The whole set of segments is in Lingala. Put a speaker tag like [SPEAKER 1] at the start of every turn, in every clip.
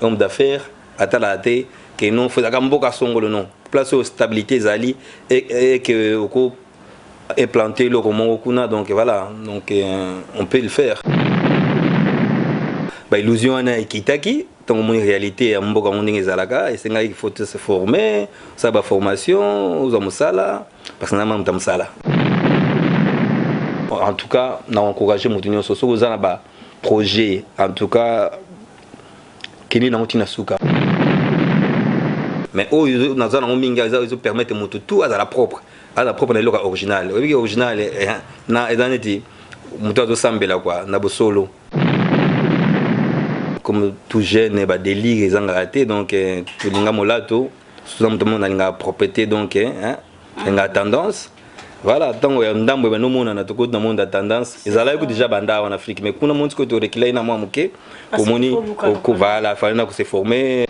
[SPEAKER 1] homme d'affaires atalate que non faut mboka songolo non place aux stabilité zali et que oko implanter le roman okuna donc voilà donc on peut le faire ba illusion ana kitaki donc mon réalité à mboka moninga zalaka et c'est il faut se former ça ba formation aux musala parce que na mam tamsala en tout cas na encourager mutunyo soso aux ana ba projet en tout cas kini na mutina suka mais oh nous avons minga ils permettent mutu tout à la propre na loka original oui original na edaneti mutu to sambela quoi na bo solo comme tout jeune ba délire ils ont raté donc tout linga molato sous tout monde na propriété donc nga tendance voilà tant ya ndambo ba no mona na to ko na monde tendance ils allaient déjà banda en Afrique mais kuna monde ko to recliner na moi muke komoni ko voilà fallait que se former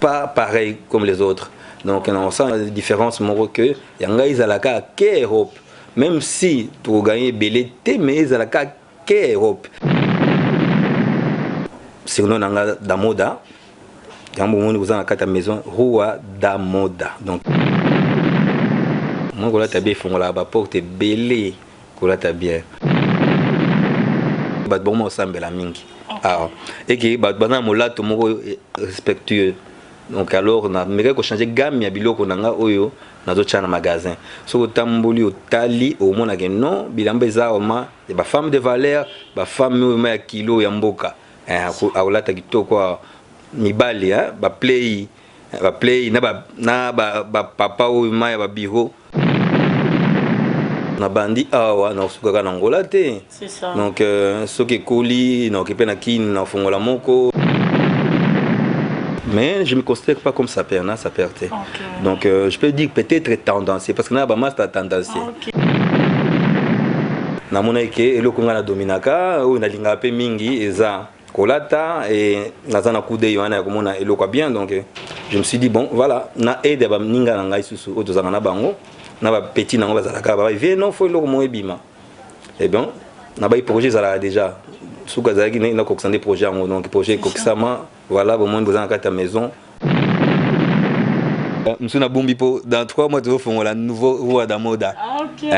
[SPEAKER 1] pas pareil comme les autres donc on sent la différence mon que yanga izalaka ke Europe même si tu gagner belé mais izalaka ke Europe sinon nanga da moda jambo moni vous en kata maison roi da moda donc moi là bien font la porte belé là ta bien ba bon mo sambela mingi ah et que ba bana molato mo respectueux donc alors on a mérité changer gamme ya biloko nanga oyo nazo tchana magasin so tamboli otali au mona que non bilamba ezama ba femme de valeur ba femme ya kilo ya mboka aolata kitoko mibali ba play na ba papa oyo maya ba biro na bandi awa na suka na ngola te c'est ça donc ce qui koli na okipe na kin na fongola moko mais je me considère pas comme ça perd ça perd okay. Donc je peux dire peut-être tendance parce que na ba master tendance na mona ke eloko nga na dominaka ou na linga pe mingi eza kolata et nazana kude yona ya komona eloko bien donc je me suis dit bon voilà na aide ba ninga na ngai susu o tozanga na bango na ba petit nango bazalaka ba vie non faut eloko mo ebima et bien na ba projet zala déjà suka zaki na ko des projets donc projet kokisama voilà au moins besoin à ta maison monsieur na bombi po dans 3 mois tu font la nouveau roi da moda OK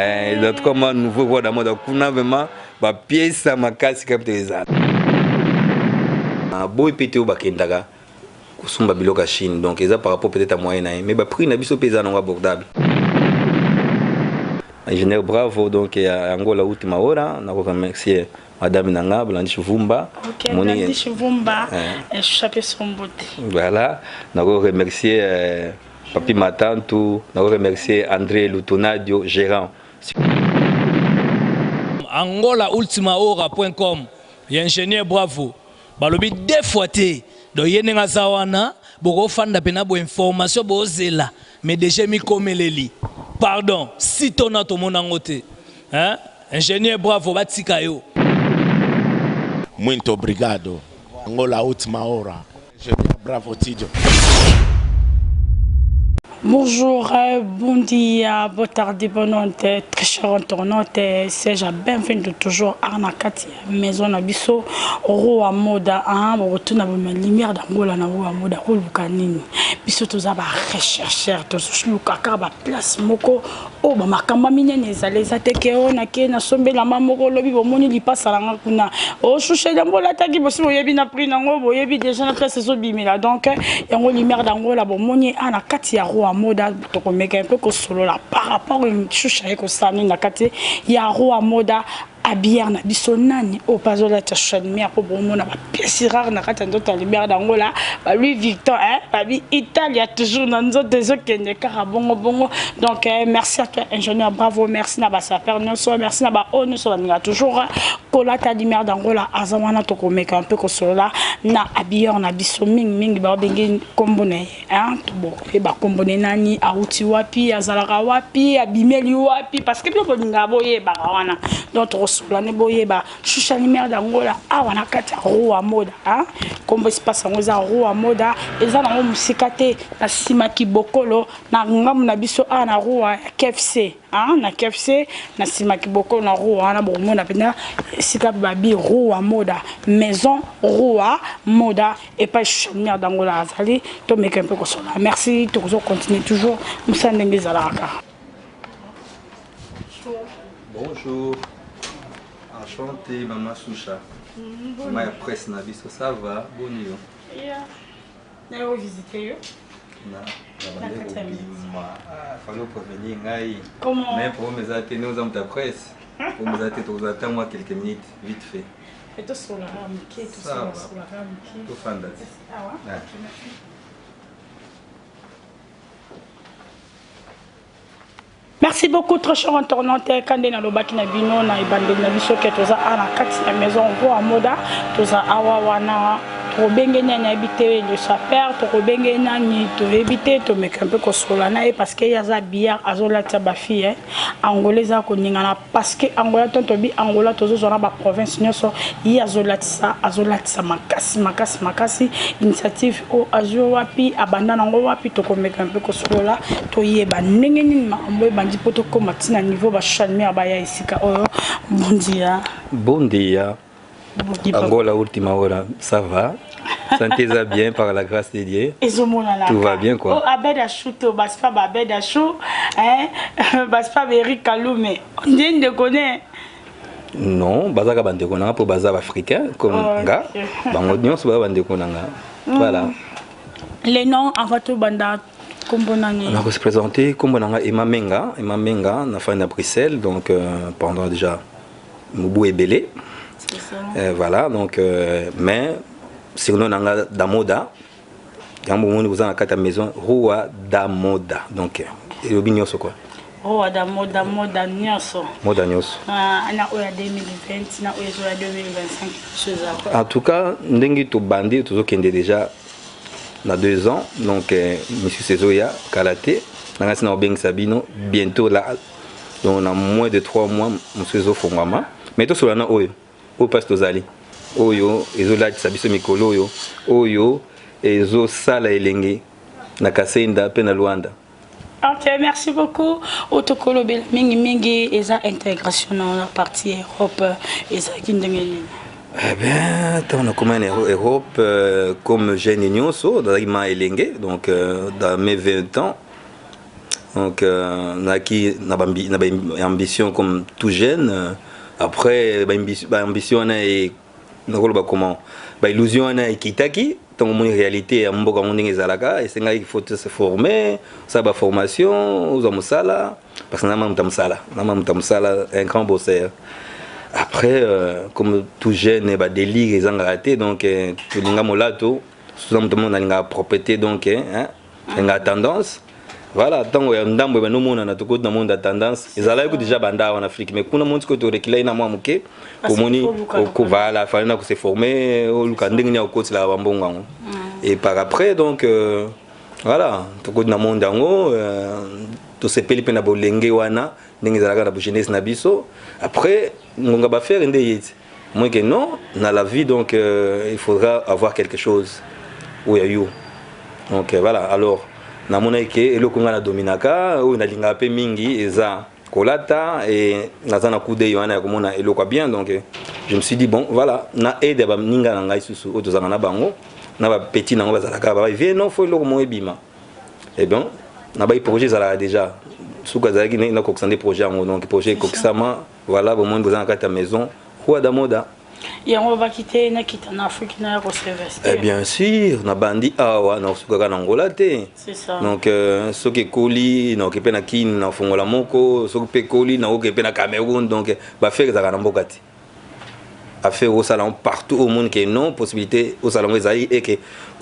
[SPEAKER 1] dans 3 mois nouveau roi da moda kuna vraiment ba pièce makasi kapteza boy pété au bakendaka kusumba biloka Chine donc ça par rapport peut-être à moyen mais ba prix na biso pesa non abordable ingénieur bravo donc à Angola ultima hora na remercier madame Nanga Blanche Vumba
[SPEAKER 2] Blanche Vumba échappé son beauté
[SPEAKER 1] voilà na remercier papi Matantu na remercier André Lutonadio gérant
[SPEAKER 3] Angola ultima hora.com ingénieur bravo balobi deux fois té do yenenga zawana boko fanda pena bo information bo zela mais déjà mi komeleli pardon si tona to monango te hein ingénieur bravo batika yo
[SPEAKER 4] muito obrigado Angola última hora ingénieur bravo Tidio.
[SPEAKER 2] Bonjour, bon dia, bonne tarde, bonne nuit, très cher internaute, c'est bienvenue toujours à la maison Nabiso, roi moda, retourne à la lumière d'Angola, na roi moda, roi bukanini. Biso tous aba rechercher, tous nous kaka ba place moko, oh ba makamba minene ezali zateke ona ke na sombe la mamoko lobi bomoni li passe la ngakuna. Oh chouché d'Angola taki bosi boyebi na prix nango boyebi déjà na place zo bimela donc yango lumière d'Angola bomoni ana kati ya roi moda to komeka un peu ko solo la par rapport à choucha ko sani na kati ya roi moda abière na biso nani au pazola ta lumière pour bomona ba pièce rare na kati ndoto lumière d'Angola ba Louis Vuitton ba bi Italia toujours na nzoto zo kende kara bongo bongo donc merci à toi ingénieur bravo merci na ba saper nyonso merci na ba onu so ba toujours kola ta lumière d'Angola azamana to komeka un peu ko solo la na abière na biso mingi ba bengi kombone to bo e ba kombone nani auti wapi azalaka wapi abimeli wapi parce que biloko linga boye ba wana donc bosola ne boyeba shusha lumière d'Angola awa na kati ya roi moda hein kombo espace ngo za roi moda eza na musika te na sima kibokolo na ngamu na biso a na roi KFC hein na KFC na sima kibokolo na roi na bomona pena sika babi roi moda maison roi moda et pas shusha lumière d'Angola azali to meka un peu kosola merci to continuer toujours musandenge zalaka.
[SPEAKER 1] Bonjour, enchanté, Maman Soucha. Ma presse na biso, ça va? Bon yo.
[SPEAKER 2] Na yo visiter yo.
[SPEAKER 1] Na fallo prévenir ngai.
[SPEAKER 2] Comment?
[SPEAKER 1] Mais pour mes athées, nous avons ta presse. Pour mes athées, tu attends moi quelques minutes, vite fait.
[SPEAKER 2] Et tout sur la rame, qui est tout sur la rame, qui est
[SPEAKER 1] tout fan d'at.
[SPEAKER 2] Ah ouais? Merci beaucoup, très cher internaute. Quand on a le bac na bino na ibande na biso ke toza ana kati ya maison roi moda toza awa wana to benge nyanya habité le saper to benge nyanya to habité to meka un peu kosola na parce que yaza biya azola ta ba fille angolaise ko ningana parce que angola tonto bi angola tozo zona ba province nyoso yazola tsa makasi initiative o azo wapi abanda nango wapi to ko meka un peu kosola to yeba ndenge nini makambo bandi poto ko matina niveau ba chanmer ba ya isika oyo bon dia.
[SPEAKER 1] Bon dia. Angola ultima hora, ça va? Sentez-vous bien par la grâce de Dieu. Tout va bien quoi.
[SPEAKER 2] Oh, Abed Chouto, Baspa Abed Chou, hein? Baspa Eric Kaloume. On dit de connaître.
[SPEAKER 1] Non, Bazaka Bandekonanga pour Bazar africain, comme Nga. Bangodion, c'est Bandekonanga. Voilà.
[SPEAKER 2] Les noms avant tout Banda.
[SPEAKER 1] On va se présenter comme Emma Menga, on a fait à Bruxelles, donc pendant déjà Moubou et Belé. Voilà, donc, mais sinon, on a Damoda, quand vous avez à la maison, Roi Damoda, donc, et le bignon, c'est quoi?
[SPEAKER 2] Roi Damoda, Moda Nyos.
[SPEAKER 1] Moda Nyos.
[SPEAKER 2] On a 2020, on a 2025.
[SPEAKER 1] En tout cas, nous avons bandé, tout ce déjà. On a 2 ans, donc M. Sezoya, Kalaté, Sabino, bientôt là, donc on a moins de 3 mois, M. Sezo Fongama. Mais tout cela, Oyo, au Pasto Zali, Oyo, Ezola Sabiso Mikolo, Oyo, Ezo Sala Elenge, Nakasenda, Penaluanda.
[SPEAKER 2] Ok, merci beaucoup. Otokolo Mingi, Eza intégration dans la partie Europe, Eza Kindengeni.
[SPEAKER 1] Eh bien, on a comme une Europe comme jeune union, donc dans mes 20 ans, donc on a une ambition comme tout jeune. Après, l'ambition est comment, l'illusion est kitaki. Dans une réalité, il faut se former, ça va formation, aux amusala, parce que un grand bosseur. Après, comme tout jeune, il y a des ligues, ils ont raté, donc tout le monde a une propriété, donc une tendance. Voilà, tant que nous avons tout le monde a tendance, ils ont déjà banda en Afrique, mais quand on a tout réclé, il faut se former, et par après, donc, voilà, tout le monde a tout ce pays na bolenge wana ndenge zalaka na jeunesse na biso après on va faire moi que non dans la vie donc il faudra avoir quelque chose où il y a donc voilà alors na mona ke eloko nga na dominaka ou na linga pe mingi eza kolata et nazana kude yana ko mona eloko bien donc je me suis dit bon voilà na aide ba ninga na ngai susu o tozanga na bango na ba petit nango bazalaka ba vie non faut eloko mo ebima et bon na ba projet zala déjà sous kazaki na ko des projets donc projet kokisama voilà au moins besoin à ta maison Roi Damoda
[SPEAKER 2] et on va quitter na quitter en Afrique na ko se
[SPEAKER 1] eh bien sûr na bandi awa na suka na Angola te
[SPEAKER 2] c'est ça
[SPEAKER 1] donc ce qui koli na okepe na kin na fongola moko ce qui koli na okepe na Cameroun donc ba faire za na mbokati à faire au salon partout au monde que non possibilité au salon ezali et que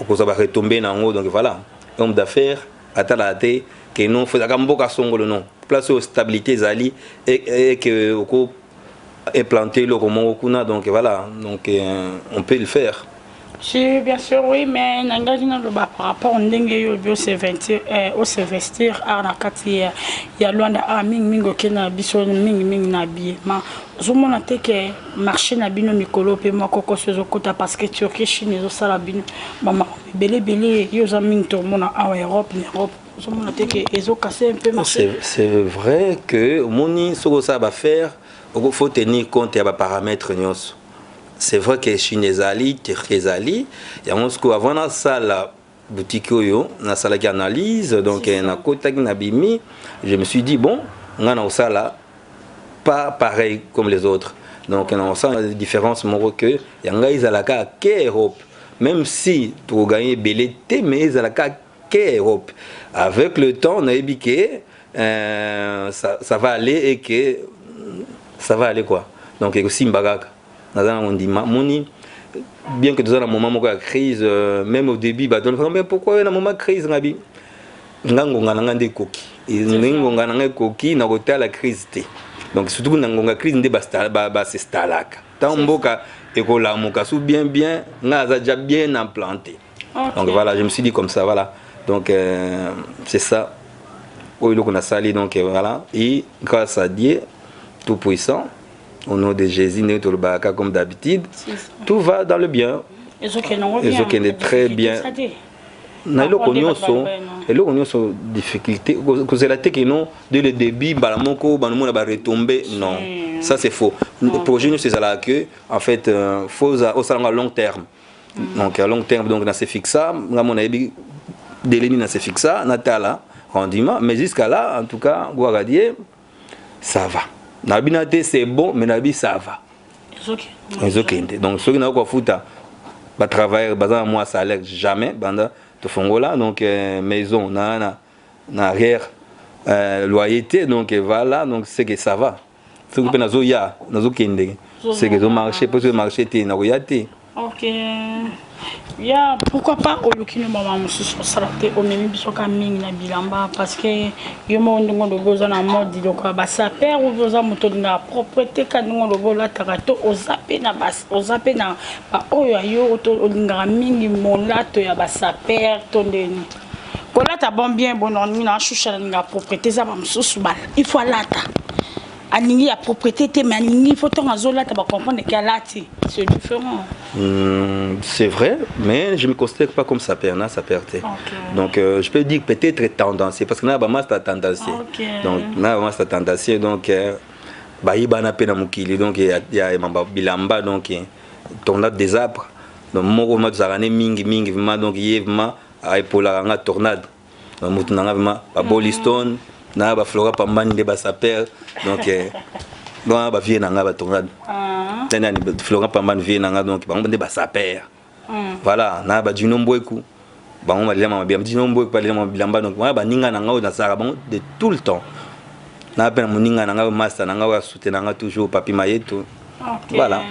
[SPEAKER 1] pour ça va retomber na ngo donc voilà homme d'affaires atalate que non faut mboka songolo non place aux stabilité zali et que implanter le roman okuna donc voilà donc on peut le faire
[SPEAKER 2] Si, bien sûr, oui, mais par rapport au se vestir, il y a loin de ming okena biso ming na bien. Je m'en attends que marché na bino mikolo pe moi koko sezo kota parce que Turquie Chine zo sala bino mama belé yo za ming to mona en Europe. Je m'en attends que ezo casser un peu marché.
[SPEAKER 1] C'est vrai que moni soko ça va faire, il faut tenir compte ya ba paramètres nyos. C'est vrai que Chine ezali, Turquie ezali, ya monsko avant na sala boutique oyo, na sala qui analyse donc na kota na bimi, je me suis dit bon, ngana osala pas pareil comme les autres. Donc on sent la différence mon que yanga izalaka ke Europe. Même si tu gagner belé mais izalaka ke Europe. Avec le temps on a ébiqué ça va aller et que ça va aller quoi. Donc aussi mbagaka. On dit moni bien que dans un moment de crise même au début bah donc mais pourquoi un moment de crise ngabi ngangonga ngande koki ngangonga ngande koki na côté la crise té. Donc surtout ngangonga crise ndé ba se stalaka tamboka ekola muka sou bien ngaza déjà bien implanté. Donc voilà, je me suis dit comme ça voilà. Donc c'est ça au lieu qu'on a sali donc voilà et grâce à Dieu tout puissant au nom de Jésus, comme d'habitude, tout va dans le bien. Et ce qui est très bien. Et là, on a des difficultés. C'est la technique, non, dès le début, balamoko, balamoko va retomber. Non, ça c'est faux. Le projet, c'est ça que, en fait, faut au salon à long terme. Donc à long terme, donc, on s'est fixé. On a dit, délai, on s'est fixé. Natala, rendement. Mais jusqu'à là, en tout cas, Guaradier, ça va. Nabinate c'est bon, mais nabi ça va. Donc ceux qui n'ont pas foutu, bah travailler, bah moi salaire jamais, banda te font là donc maison na arrière loyauté donc voilà donc c'est que ça va. Ceux qui peuvent nazoya nazokende, c'est que le marché parce que le marché t'es na royauté.
[SPEAKER 2] Ok. Yeah, pourquoi pas au Yukino maman monsieur salate au même biso kaming na bilamba parce que yo mo ndongo loboza na mode donc ba saper ou boza moto na propriété kanongo lobola takato ozape na bas ozape na ba oyo ayo to olingara mingi molato ya ba saper to ndeni kolata bon bien bon on na choucha na propriété za ba msusu ba il faut lata aningi ya propriété mais aningi faut ton azola ta ba comprendre que lati c'est différent.
[SPEAKER 1] C'est vrai, mais je ne me considère pas comme ça perd, ça perd. Donc je peux dire peut-être tendancieux parce que là, c'est tendancieux. Donc là, c'est tendancieux. Donc bah il y a peine à mukili. Donc il y a bilamba donc tornade des arbres. Donc mon moment de zarane mingi vraiment donc il y a vraiment à épaula en tornade. Donc mutu nanga vraiment à Bolistone, na ba flora pambani de ba ça perd. Donc donc ba vie nanga ba tornade. Tena ni flora pambani vie nanga donc ba ndé ba ça perd. Voilà, na ba dinomboeku. Ba on malema ba dinomboeku pa lema bilamba donc ba ninga nanga na sara bon de tout le temps. Na peine moninga nanga master nanga wa soutenir nanga toujours papi mayeto. Voilà.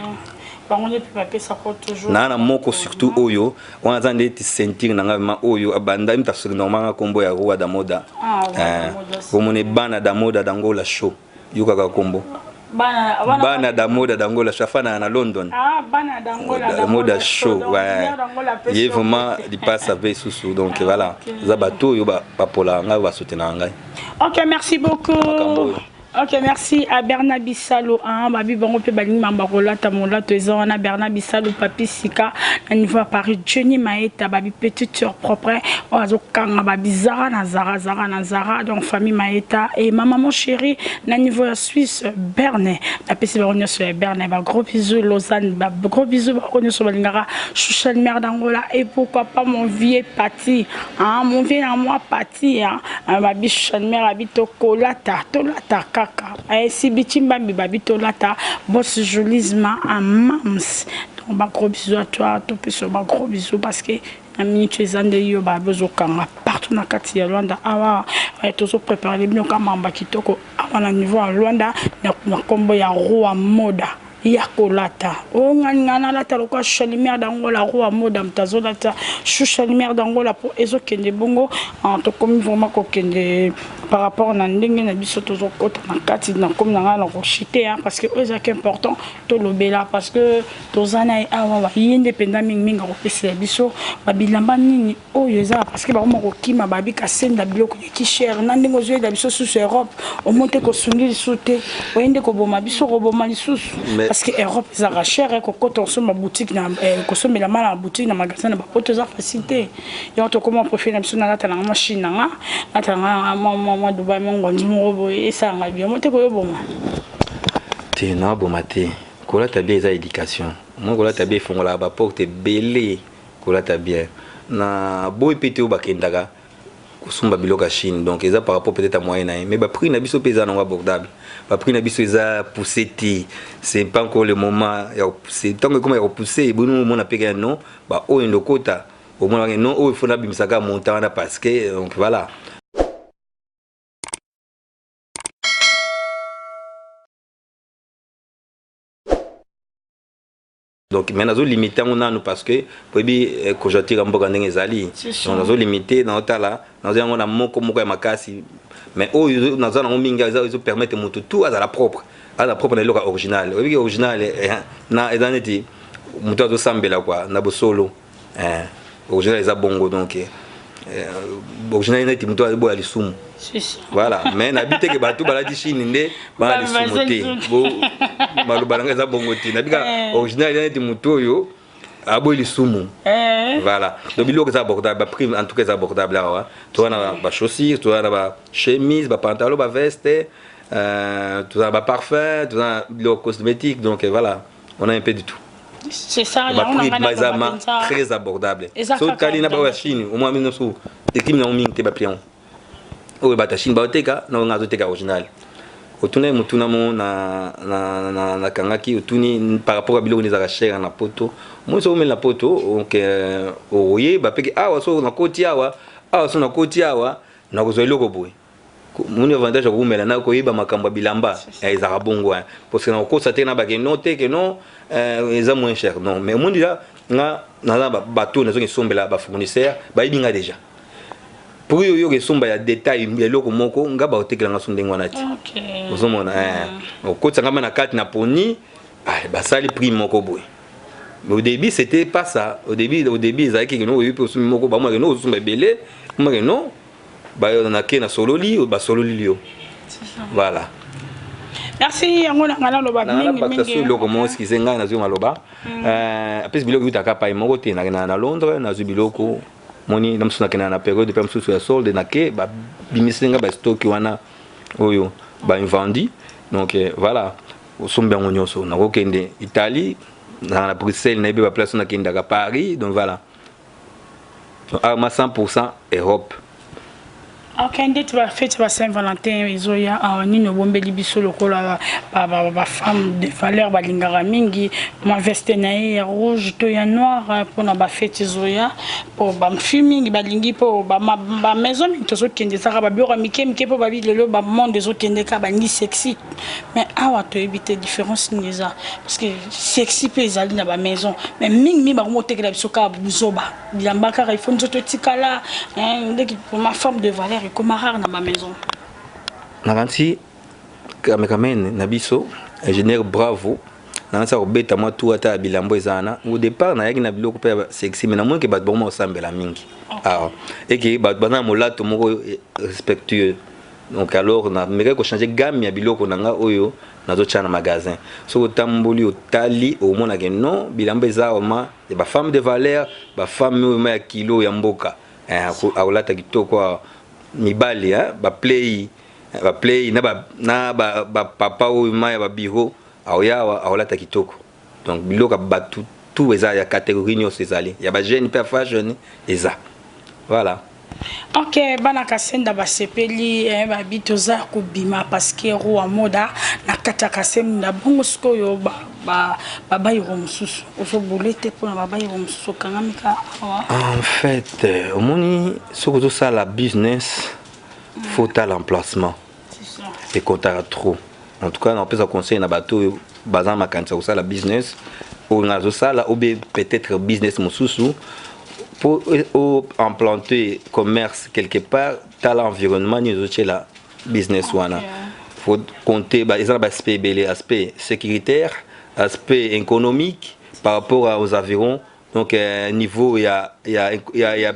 [SPEAKER 2] On est plus papier ça compte toujours.
[SPEAKER 1] Na moko surtout oyo, on attend de te sentir nanga ma oyo abanda imta sur normalement combo ya roi da moda. Comme on bana da moda dango la show. Yuka ka combo. Bana da moda dango la chafana na London.
[SPEAKER 2] Bana dango la
[SPEAKER 1] moda show. Ouais. Il est vraiment il passe avec sous donc voilà. Zabato yo ba papola nga va soutenir ngai.
[SPEAKER 2] OK, merci beaucoup. Ok, merci à Bernard Bissalo. Babi Bango pe balingi mambakola tamola tozo na Bernard Bissalo papi sika na niveau à Paris Johnny Maeta babi petite sœur propre ozo kanga babi Zara na Zara donc famille Maeta et maman mon chéri na niveau à Suisse Berne la PC Baronne sur Berne ba gros bisous Lausanne ba gros bisous Baronne sur Balingara Chouchel mère d'Angola et pourquoi pas mon vieux Pati mon vieux à moi Pati babi Chouchel mère habito kolata si bitimba bibabito lata boss jolisma à mams donc ba gros bisous à toi tout plus ba gros bisous parce que na minute ezande yo ba bezokanga partout na kati ya Rwanda awa tozo préparer bien kama mamba kitoko awa na niveau ya Rwanda na kombo ya roi moda ya kolata o ngana lata lokwa chalimer d'angola roi moda mtazo lata chalimer d'angola pour ezokende bongo to comme vraiment kokende par rapport na ndenge na biso tozo kota na kati na comme na ngana ko chiter parce que c'est important to lobela parce que tozana awa ba indépendant minga ko pesa biso ba bilamba nini oyo eza parce que ba ko kima ba bi ka senda biloko ki cher na ndenge ozo da biso sous Europe au monte ko sungi soute o ende ko boma biso ko boma lisusu parce que Europe ça cher ko koto so ma boutique na ko so mela mala boutique na magasin na ba poto za facilité yo to comment préférer biso na lata na machine na lata na moi Dubai mon ngondo et ça nga bien monte ko yo boma
[SPEAKER 1] te na boma te ko la tabia za éducation moi ko la tabia fongola ba porte belé ko la tabia na boy pété o bakendaka kusumba biloka Chine donc ça par rapport peut-être à moyen mais ba prix na biso pesa na abordable ba prix na biso eza poussé c'est pas encore le moment c'est tant que comme ya pousser bon mon apeka non ba o ndokota au moins non o il faut na bimisaka montant parce que donc voilà. Donc maintenant nous limitons on parce que pour bien conjoncture en boka ndenge ezali on nous limiter dans là nous avons na moko ya makasi mais oh nous avons minga ils permettent moto tout à la propre na loka original oui original na edaneti moto azo sambela quoi na bosolo original eza bongo donc original neti moto azo boya lisumu voilà mais n'habite que batou baladi Chine ndé ba lisumu te bo malobalanga eza bongo te nabika original neti moto yo abo lisumu voilà donc biloko eza abordable prix en tout cas eza abordable là tu as ba chaussures tu as ba chemise ba pantalon ba veste tu as ba parfum tu as biloko cosmétique donc voilà on a un peu de tout.
[SPEAKER 2] C'est ça,
[SPEAKER 1] il y a très abordable. So tali na ba Chine au moins minoso équipe na mingi te ba plion. O ba ta Chine ba oteka na ngazo teka original. Otuna mutuna mo na kangaki otuni par rapport à biloko neza cher na poto. Moi so mel na poto donc oye ba peke awa so na koti awa so na koti awa na ko zo eloko boy. Mon avantage ko mela na ko yeba makambo bilamba ezaka bongo parce que na ko sa te na ba ke note que non eza moins cher non mais mon dira na bateau na zo ke sombela ba fournisseur ba ibinga déjà pour yo ke somba ya détail ya loko moko nga ba otekela nga sonde ngwana ti ozomona o ko tsanga na carte na poni ba sali prix moko boy. Mais au début c'était pas ça au début ça que non yo pe somba moko ba mo ke no somba belé mo ke non ba on a na sololi ou ba sololi lio voilà.
[SPEAKER 2] Merci ngona ngana loba
[SPEAKER 1] mingi mingi sur loko mo ski zenga na zuma loba après biloko utaka pa mo te na Londres na zubiloko moni na msuna kana na période de pemsu sur solde na ke ba bimisenga ba stock wana oyo ba invendi donc voilà osombe ngonyoso na kokende Italie na Bruxelles na ba place na kenda ka Paris donc voilà à 100% Europe.
[SPEAKER 2] Ok, tu vas faire Saint-Valentin, Izoya, Nino Bombeli biso lokola ba femme de valeur balingara mingi, ma veste nae rouge to ya noir pour na ba fête Izoya, pour ba filming balingi pour ba maison mi to so kende saka ba bureau mike pour ba bilelo ba monde zo kende ka ba ni sexy. Mais awa to éviter différence niza parce que sexy pe ezali na ba maison, mais mingi ba mo tekela biso ka buzoba. Bilamba ka il faut nzoto tikala, pour ma femme de valeur et comme rare dans ma maison.
[SPEAKER 1] Naranti kameraman nabiso ingénieur bravo nansa obeta moi tout ata bilambo ezana au départ na yaki na biloko pe sexy mais na moins que bat bon ensemble mingi et que bat bana molato moko respectueux donc alors na meka ko changer gamme ya biloko nanga oyo nazo tchana magasin so tamboli otali au mona que non bilambo ezama ba femme de valeur ba femme ya kilo ya mboka aolata kitoko mibali ba play na ba papa ou maya ba biro aoyawa aolata kitoko donc biloka batu tout eza ya catégorie nyos ezali ya ba jeune pe fashion eza voilà.
[SPEAKER 2] Ok, bana kasenda ba sepeli ba bitoza ko bima parce que roi moda na kata kasem na bongo skoyo ba bayiro mususu ozo bolete pour ba bayiro mususu kangamika
[SPEAKER 1] en fait au moni soko ça la business faut à l'emplacement et compte à trop En tout cas, on peut se conseiller dans bateau basant ma canne ça la business ou dans ça là ou peut-être business mususu pour implanter commerce quelque part dans l'environnement ni autres là business wana. Faut compter bah ils ont aspect sécuritaire, aspect économique par rapport aux environs. Donc niveau il y a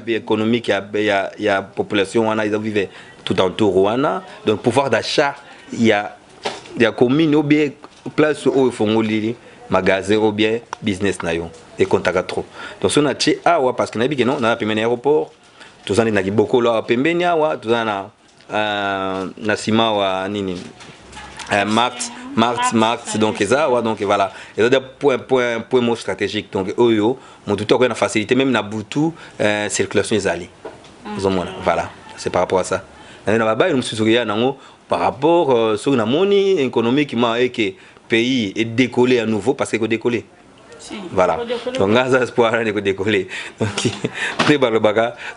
[SPEAKER 1] économique, il y a population wana ils vivent tout autour wana. Donc pouvoir d'achat il y a commune ou bien place où ils font les magasins ou bien business na yo et contact trop. Donc on a tché awa parce que na bi que non na premier aéroport tous en na beaucoup là pembeni awa tous en na sima wa nini Marx donc ça donc voilà et là point mot stratégique donc oyo mon tout a facilité même na butu circulation zali voilà c'est par rapport à ça na baba nous souria nango par rapport sur la monnaie économiquement et que pays est décollé à nouveau parce qu'il décollé. Voilà. Donc on a espoir de décoller.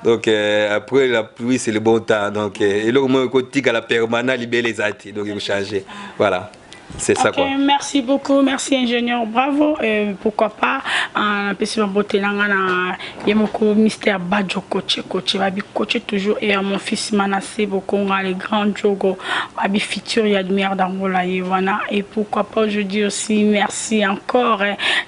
[SPEAKER 1] Donc après la pluie c'est le bon temps. Donc et là au moins côté à la permanent libérer les athées. Donc il faut changer. Voilà. C'est ça quoi.
[SPEAKER 2] Merci beaucoup, merci ingénieur, bravo. Pourquoi pas en petit beauté na yemoko mystère Badjo coach babi coach toujours et mon fils Manassé beaucoup les grands jogo babi futur y admire d'Angola Yevana et pourquoi pas je dis aussi merci encore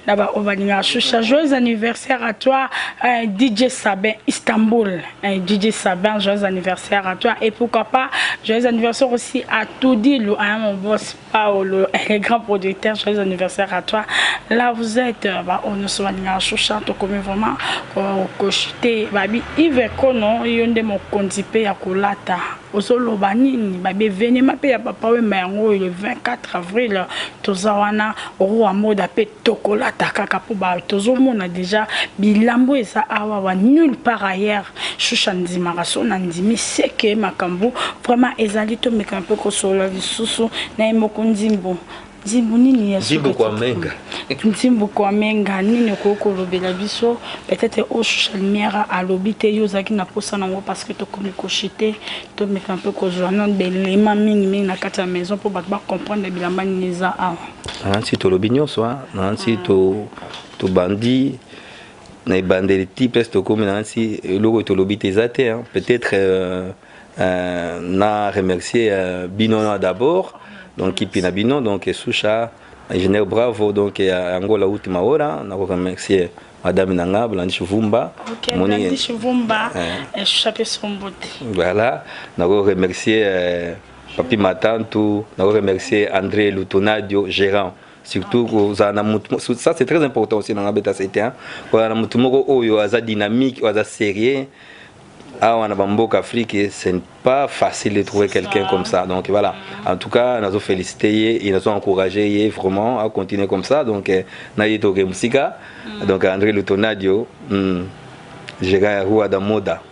[SPEAKER 2] là-bas au Vanilla Choucha joyeux anniversaire à toi DJ Sabin Istanbul DJ Sabin joyeux anniversaire à toi et pourquoi pas joyeux anniversaire aussi à Toudilou mon boss Paolo les grands producteurs, joyeux anniversaire à toi. Là vous êtes, on nous soigne à Choucha, comme vraiment, cochité, babi, Yves Kono, yonde mon condipe à Kolata. Osolo banini, babi, venez ma paye à papa, mais le 24 avril, Tozawana, roi mode à paix, Tokolata, Kakapuba, Tozomo a déjà, Bilambo et ça, awa, nulle part ailleurs. Choucha Ndimaraso, Nandimi, c'est que Makambo, vraiment, ezalito, mais un peu kosolo, Sousou, Naimokundi. Nzimbu nini
[SPEAKER 1] Nzimbu kwa menga
[SPEAKER 2] Nzimbu kwa menga nini koko lobela biso peut-être au social media à lobite yozaki na posa nango parce que to comme cochité to mettre un peu ko journal belema mingi na kata maison pour ba comprendre bilamba niza a
[SPEAKER 1] nansi to lobinyo soa nansi to bandi na bandeli type to comme nansi logo to lobite zate peut-être na remercier Binona d'abord donc Kipina Bino donc Soucha ingénieur bravo donc Angola Ultima Hora on remercier madame Nanga Blanche Vumba
[SPEAKER 2] Blanche Vumba et Chapé Sombote
[SPEAKER 1] voilà on remercier Papi Matantou on remercier André Lutonadio gérant surtout ça c'est très important aussi dans la bêta c'était on a mutumoko oyo aza dynamique aza sérieux. Ah, on a Bambouk Afrique, c'est pas facile de trouver quelqu'un comme ça. Donc voilà, en tout cas, nous avons félicité et nous avons encouragé vraiment à continuer comme ça. Donc, nous avons Musika, donc André Lutonadio, Gérard Roua Damoda.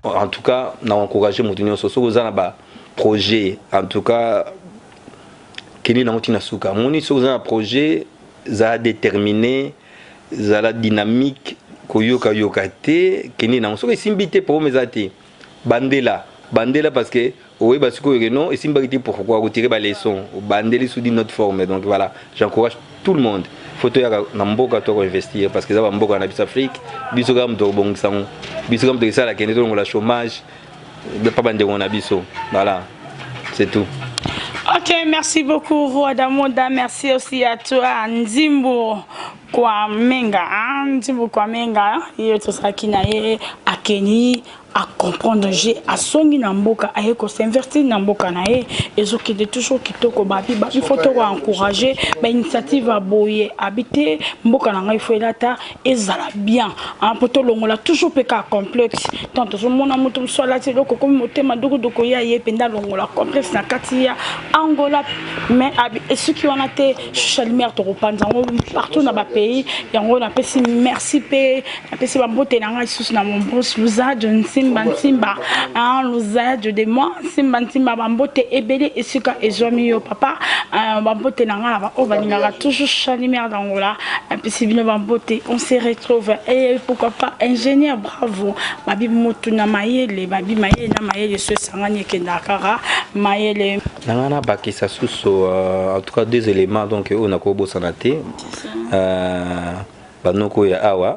[SPEAKER 1] En tout cas, nous avons encouragé Moutinho Soso, nous avons un projet. En tout cas, Kenny Namotina Souka. Nous avons un projet, ça a déterminé, ça a la dynamique. Koyoka yokate keni na so esimbité pour mesati bandela parce que oui parce que non esimbité pourquoi retirer ba leçon bandeli sous notre forme donc voilà j'encourage tout le monde photo ya na mboka to investir parce que ça va mboka na Afrique biso gam to bongsango biso gam to ça la keni to la chômage de pas bande on a biso voilà c'est tout.
[SPEAKER 2] Ok, merci beaucoup Roi Damoda, merci aussi à toi Nzimbu Kwamenga, Nzimbu Kwamenga, il tout ça qui n'a à Kenya à comprendre j'ai à songi na mboka à ko s'investir na mboka na et zo qui de toujours kitoko babi il faut te encourager ba initiative à boyer habiter mboka na il faut lata ezala bien en poto longola toujours peka complexe tant tout mon amour soit là c'est donc comme motema doko ya ye penda longola complexe na katia Angola mais et ceux qui ont été social media to repanza partout dans ba pays yango na pesi merci pe na pesi ba mbote na ngai sous na mon boss Luza Johnson ntimba ntimba l'usage de moi ntimba ntimba bambote ebele esika ezwami yo papa bambote na nga ba o balingaka toujours Chalimère d'Angola puis si bino bambote on se retrouve et pourquoi pas ingénieur bravo babi motu na mayele babi mayele na mayele so sangani kendakara mayele
[SPEAKER 1] nangana bakisa suso en tout cas deux éléments donc on a ko bosanate banoko ya awa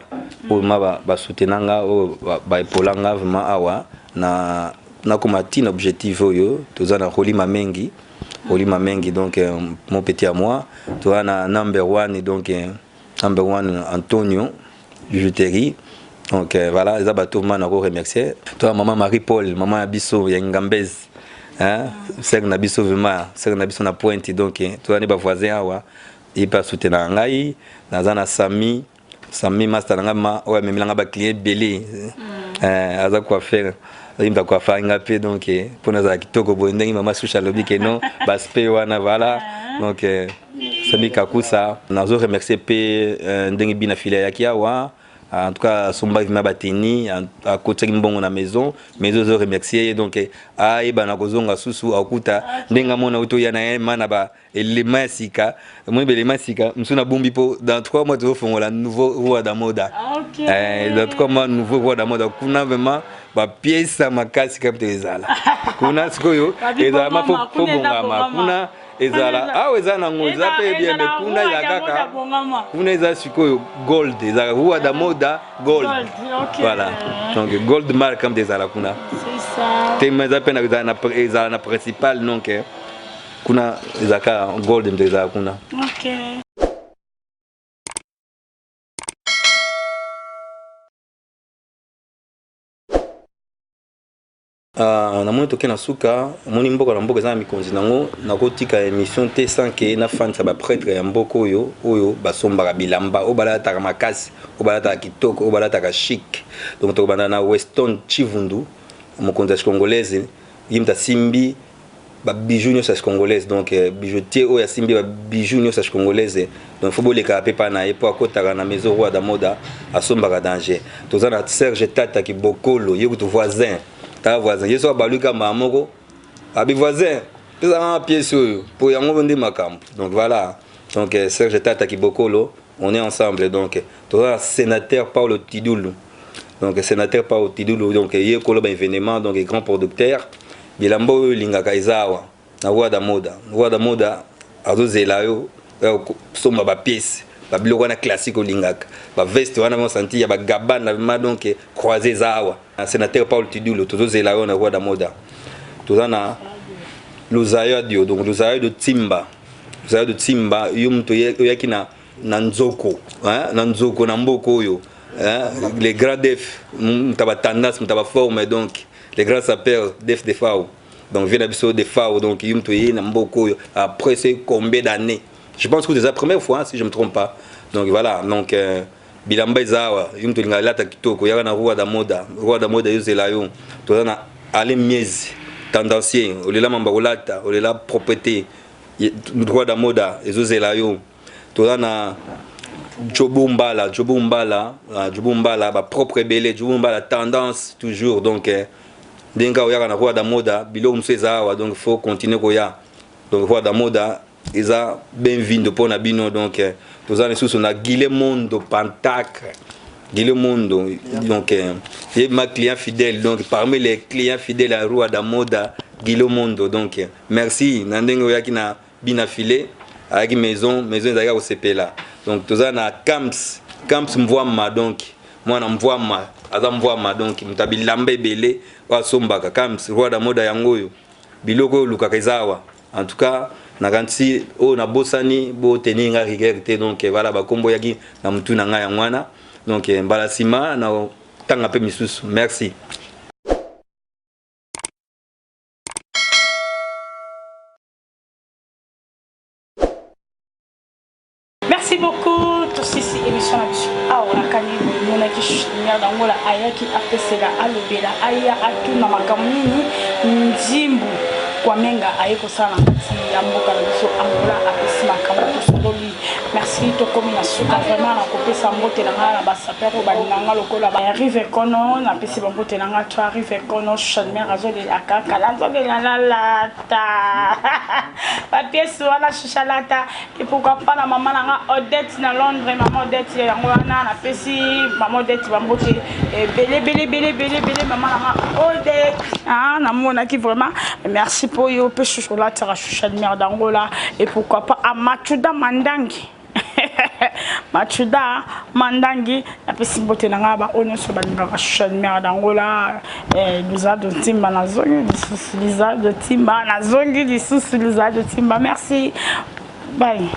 [SPEAKER 1] o ma ba soutenanga o ba epolanga vraiment awa na komati na objectif oyo tozana kolima mengi donc mon petit à moi toi na number 1 donc number 1 Antonio bijouterie donc voilà les abato man ko remercier toi maman Marie-Paul maman Abisso ya Ngambez hein c'est na biso vraiment c'est na biso na pointe donc toi ne ba voisin awa et pas soutenir ngai nazana Sami master ngama o memilanga ba client belé aza quoi faire imba quoi faire ngapé donc pour naza kitoko bondengi mama susha lobi que non baspe wana voilà donc Sami Kakusa nazo remercier pe ndengi bina file ya kiawa en tout cas somba vima bateni à côté mbongo na maison mais je remercier donc ai bana kozonga susu akuta ndenga mona uto ya na mana ba elema sika moi belema sika msuna bombi po dans 3 mois tu fongola nouveau roi da moda dans 3 mois nouveau roi da moda kuna vraiment ba pièce makasi kaptezala kuna sikoyo ezala mapo bongama kuna ezala ezana ngoza pe bien mais kuna ya kaka kuna eza sikoyo gold ezala roi da moda gold voilà donc gold mark comme des ala kuna
[SPEAKER 2] c'est ça
[SPEAKER 1] tema za pe na na principal donc kuna ezaka gold des ala kuna
[SPEAKER 2] OK.
[SPEAKER 1] na moni toke na suka moni mboka na mboka za mikonzi nango nakotika émission te sans que na fansa ba prêtre ya mboko oyo basombaka bilamba o balata makasi o balata kitoko o balata chic donc to bana na Weston Chivundu mokonzi congolaise yimta simbi ba bijoux nyo sa congolaise donc bijoutier o ya simbi ba bijoux nyo sa congolaise donc faut boleka pepa na epo akotaka na maison roi da moda asombaka danger tozana Serge Tata ki bokolo yeku voisin ta voisin yeso baluka mamoko abi voisin pesa pièce pour yango vendre makambo donc voilà donc Serge Tata ki bokolo on est ensemble donc toi sénateur Paulo Tidulu donc sénateur Paulo Tidulu donc yé kolo ba événement donc grand producteur bilambo linga kaizawa na roi da moda azozela yo somba ba pièce ba biloko na classique olingaka ba veste wana mo senti ya ba gabana na donc croiser zawa sénateur Paul Tidulu tozozela yo na roi da moda tozana Luzayo dio donc Luzayo de Timba yum to yaki na nzoko hein na nzoko na mboko yo les grands def mutaba tendance mutaba forme donc les grands sapeurs def de fao donc vient d'abso de fao donc yum to na mboko yo après c'est combien d'années je pense que c'est la première fois si je me trompe pas donc voilà donc bilamba izawa yum to lingala ta kitoko yaka na roi da moda yozela yo to na ale miezi tendancier olela mamba olata olela propreté roi da moda ezozela yo to na Jobumbala ba propre belé Jobumbala tendance toujours donc denga oyaka na roi da moda bilo msezawa donc faut continuer koya donc roi da moda isa bienvenue pour na bino donc tozana sous na Guilemondo Pantacre Guilemondo donc c'est ma client fidèle donc parmi les clients fidèles à roi da moda Guilemondo donc merci nandengo oyaki na bina filé avec maison ezaka au CP là donc tozana camps mvoama donc moi na mvoama aza mvoama donc mutabilamba belé wa sombaka camps roi da moda yangoyo biloko luka kaizawa en tout cas na kanti o na bosani bo teninga rigueur donc voilà ba kombo yaki na mutu na nga ya mwana donc mbala sima na tanga pe misusu merci.
[SPEAKER 2] Merci beaucoup tous ici émission na biso awa kanibu mona kishinya dangola ayaki apesela alobela aya atuna makamuni nzimbu kwa menga ayeko sana kati ya mboka na biso angola apesi makambo to sololi merci tokomi na suka vraiment na kopesa mbote na nga na basaper oyo balinganga lokola arrive kono napesi bambote na nga to arrive kono chanmer azolela kaka nazolela nalata bapiese wana shushalata et pourquoi pas na mama na nga Odette na Londres mama Odette yango wana napesi mama Odette bambote bele mama na nga Odette namonaki vraiment merci pour yo pe chocolat à chanmer d'angola et pourquoi pas à Machuda Mandangi Machuda Mandangi napesi mbote na nga ba onyo so balingaka chanmer d'angola liza de timba nazongi lisusu liza de timba nazongi lisusu liza de timba merci bye.